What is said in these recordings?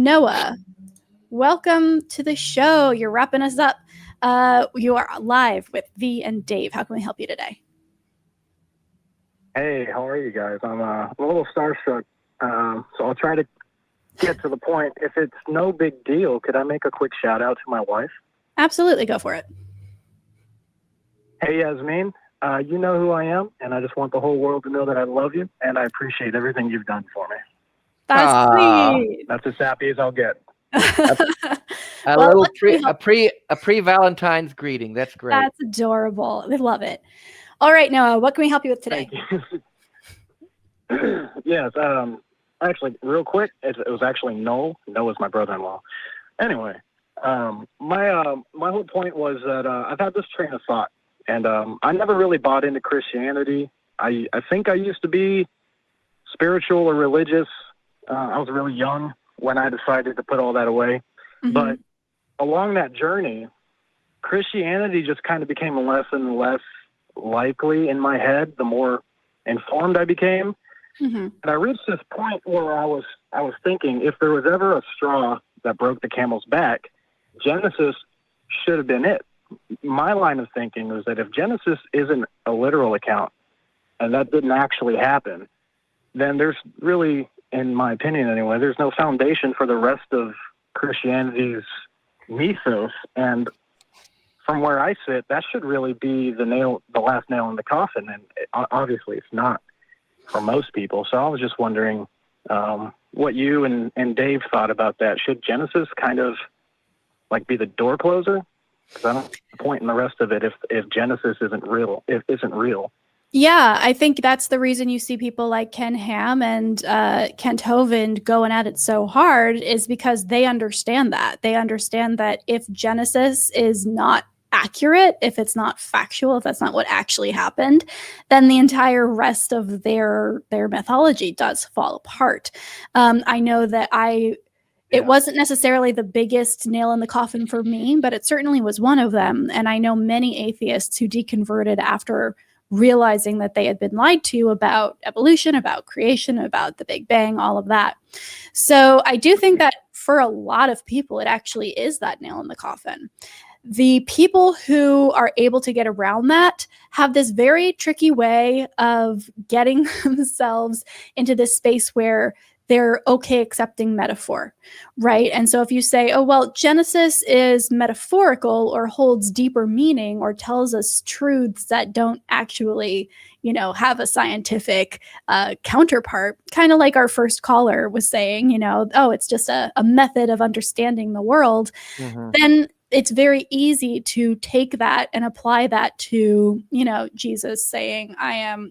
Noah, welcome to the show. You're wrapping us up. You are live with V and Dave. How can we help you today? Hey, how are you guys? I'm a little starstruck, so I'll try to get to the point. If it's no big deal, could I make a quick shout out to my wife? Absolutely, go for it. Hey, Yasmin, you know who I am, and I just want the whole world to know that I love you, and I appreciate everything you've done for me. That's sweet. That's as happy as I'll get. A pre-Valentine's greeting. That's great. That's adorable. I love it. All right, Noah, what can we help you with today? Thank you. Yes, actually, real quick, it was actually Noel. Noah's my brother-in-law. Anyway, my whole point was that I've had this train of thought, and I never really bought into Christianity. I think I used to be spiritual or religious. I was really young when I decided to put all that away. Mm-hmm. But along that journey, Christianity just kind of became less and less likely in my head the more informed I became. Mm-hmm. And I reached this point where I was thinking, if there was ever a straw that broke the camel's back, Genesis should have been it. My line of thinking was that if Genesis isn't a literal account and that didn't actually happen, then there's really, in my opinion anyway, there's no foundation for the rest of Christianity's mythos. And from where I sit, that should really be the last nail in the coffin. And obviously it's not for most people. So I was just wondering what you and Dave thought about that. Should Genesis kind of like be the door closer? Because I don't see the point in the rest of it if Genesis isn't real. Yeah, I think that's the reason you see people like Ken Ham and Kent Hovind going at it so hard, is because they understand that. They understand that if Genesis is not accurate, if it's not factual, if that's not what actually happened, then the entire rest of their mythology does fall apart. I know that it wasn't necessarily the biggest nail in the coffin for me, but it certainly was one of them. And I know many atheists who deconverted after realizing that they had been lied to about evolution, about creation, about the Big Bang, all of that. So I do think that for a lot of people, it actually is that nail in the coffin. The people who are able to get around that have this very tricky way of getting themselves into this space where they're okay accepting metaphor, right? And so if you say, oh, well, Genesis is metaphorical or holds deeper meaning or tells us truths that don't actually, have a scientific counterpart, kind of like our first caller was saying, oh, it's just a method of understanding the world, then it's very easy to take that and apply that to, Jesus saying, I am,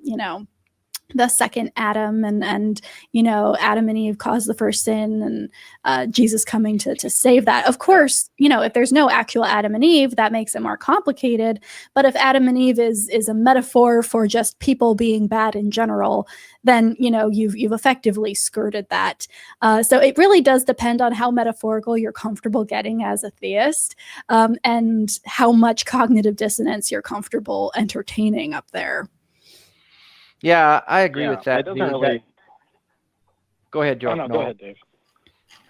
the second Adam and Adam and Eve caused the first sin, and Jesus coming to save that. Of course, if there's no actual Adam and Eve, that makes it more complicated. But if Adam and Eve is a metaphor for just people being bad in general, then you've effectively skirted that. So it really does depend on how metaphorical you're comfortable getting as a theist, and how much cognitive dissonance you're comfortable entertaining up there. Yeah, I agree with that. Go ahead, Joe. No, go ahead, Dave.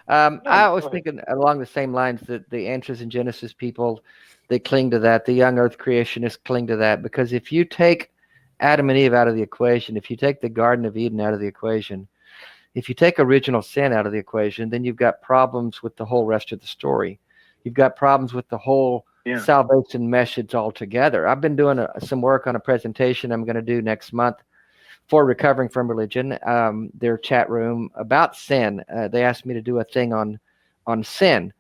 I was thinking along the same lines that the answers in Genesis people, they cling to that. The young earth creationists cling to that, because if you take Adam and Eve out of the equation, if you take the Garden of Eden out of the equation, if you take original sin out of the equation, then you've got problems with the whole rest of the story. You've got problems with the whole salvation message altogether. I've been doing some work on a presentation I'm going to do next month for Recovering from Religion, their chat room, about sin. They asked me to do a thing on sin,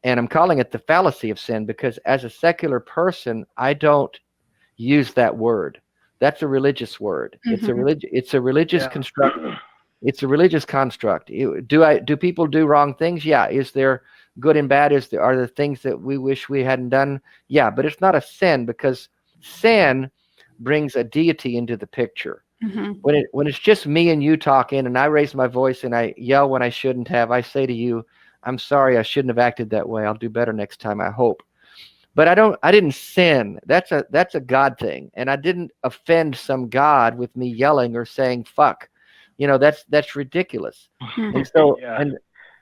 and I'm calling it the fallacy of sin, because as a secular person, I don't use that word. That's a religious word. Mm-hmm. It's a religious construct. It's a religious construct. Do people do wrong things? Yeah. Is there good and bad? Are there things that we wish we hadn't done? Yeah, but it's not a sin, because sin brings a deity into the picture. Mm-hmm. When it's just me and you talking, and I raise my voice and I yell when I shouldn't have, I say to you, I'm sorry, I shouldn't have acted that way. I'll do better next time, I hope. But I didn't sin. That's a God thing. And I didn't offend some God with me yelling or saying fuck. That's ridiculous. Mm-hmm. And so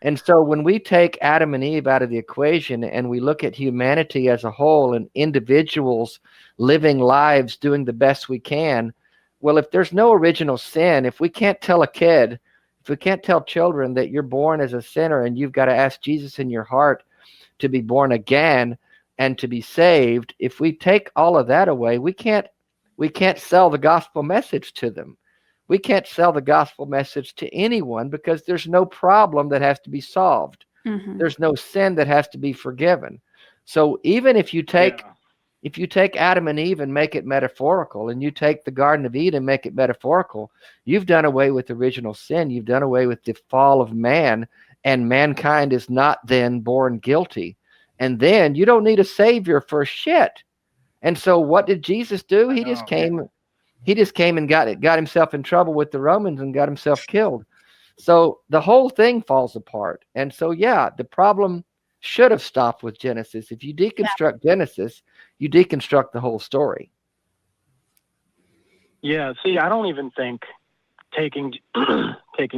And so when we take Adam and Eve out of the equation and we look at humanity as a whole and individuals living lives doing the best we can, well, if there's no original sin, if we can't tell a kid, if we can't tell children that you're born as a sinner and you've got to ask Jesus in your heart to be born again and to be saved, if we take all of that away, we can't sell the gospel message to them. We can't sell the gospel message to anyone because there's no problem that has to be solved. Mm-hmm. There's no sin that has to be forgiven. So even if you take Adam and Eve and make it metaphorical, and you take the Garden of Eden and make it metaphorical, you've done away with original sin. You've done away with the fall of man, and mankind is not then born guilty. And then you don't need a savior for shit. And so what did Jesus do? He just came and got himself in trouble with the Romans and got himself killed. So the whole thing falls apart. And so, yeah, the problem should have stopped with Genesis. If you deconstruct Genesis, you deconstruct the whole story. Yeah, see, I don't even think taking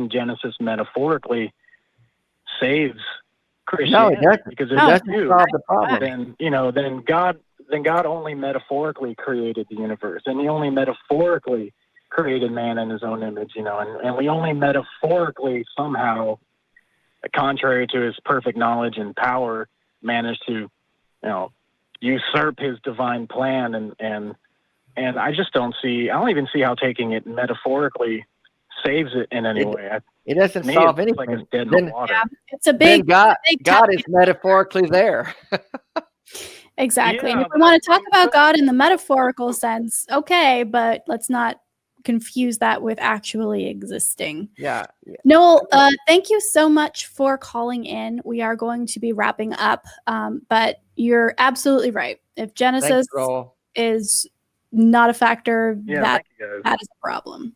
Genesis metaphorically saves Christianity. No, it doesn't. Because it doesn't solve the problem. Then God only metaphorically created the universe, and he only metaphorically created man in his own image, and we only metaphorically somehow, contrary to his perfect knowledge and power, managed to, usurp his divine plan, and I just don't even see how taking it metaphorically saves it in any way. It doesn't solve anything. Like it's dead in the water. Yeah, it's a big. God is metaphorically there. Exactly. Yeah, and if we want to talk about God in the metaphorical sense, okay, but let's not confuse that with actually existing. Yeah. Noel, thank you so much for calling in. We are going to be wrapping up, but you're absolutely right. If Genesis is not a factor, that is a problem.